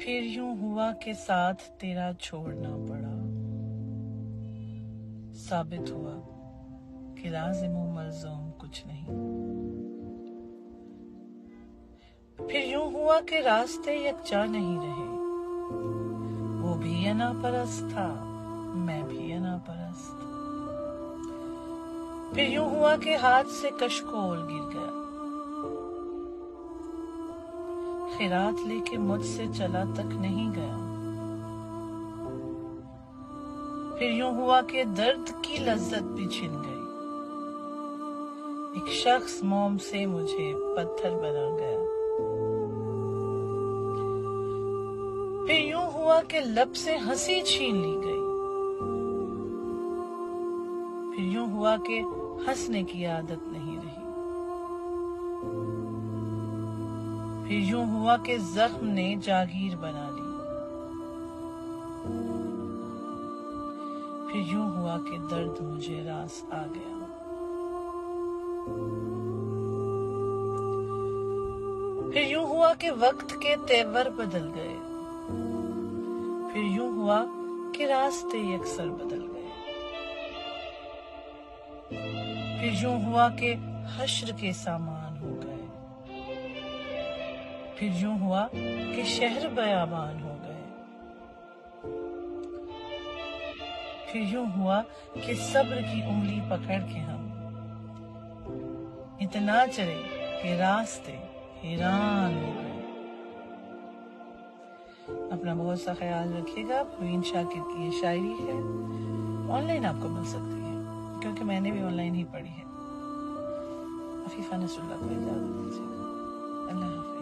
फिर यूं हुआ के साथ तेरा छोड़ना पड़ा। साबित हुआ कि लाजिम मलजूम कुछ नहीं। फिर यूं हुआ कि रास्ते यकजा नहीं रहे। वो भी अनापरस्त था, मैं भी अनापरस्त। फिर यूं हुआ कि हाथ से कशकोल गिर गया। खिरात लेके मुझसे चला तक नहीं गया। फिर यूं हुआ कि दर्द की लज्जत भी छिन गई। एक शख्स मोम से मुझे पत्थर बना गया। फिर यूं हुआ कि लब से हंसी छीन ली गई। फिर यूं हुआ कि हंसने की आदत नहीं रही। फिर यूं हुआ कि जख्म ने जागीर बना ली। फिर यूं हुआ कि दर्द मुझे रास आ गया। फिर यूं हुआ कि वक्त के तेवर बदल गए। फिर यूं हुआ कि रास्ते यकसर बदल गए। फिर यूं हुआ कि हश्र के सामान हो गए। फिर यूं हुआ कि शहर बयाबान हो गए। फिर यूं हुआ कि सब्र की उंगली पकड़ के हम इतना चले कि रास्ते हैरान हो गए। अपना बहुत सा ख्याल रखिएगा। प्रवीण शाकिर की ये शायरी है, ऑनलाइन आपको मिल सकती है क्योंकि मैंने भी ऑनलाइन ही पढ़ी है। अफीफा नसरुल्लाह को इजाजत दीजिएगा। अल्लाह हाफ़िज़।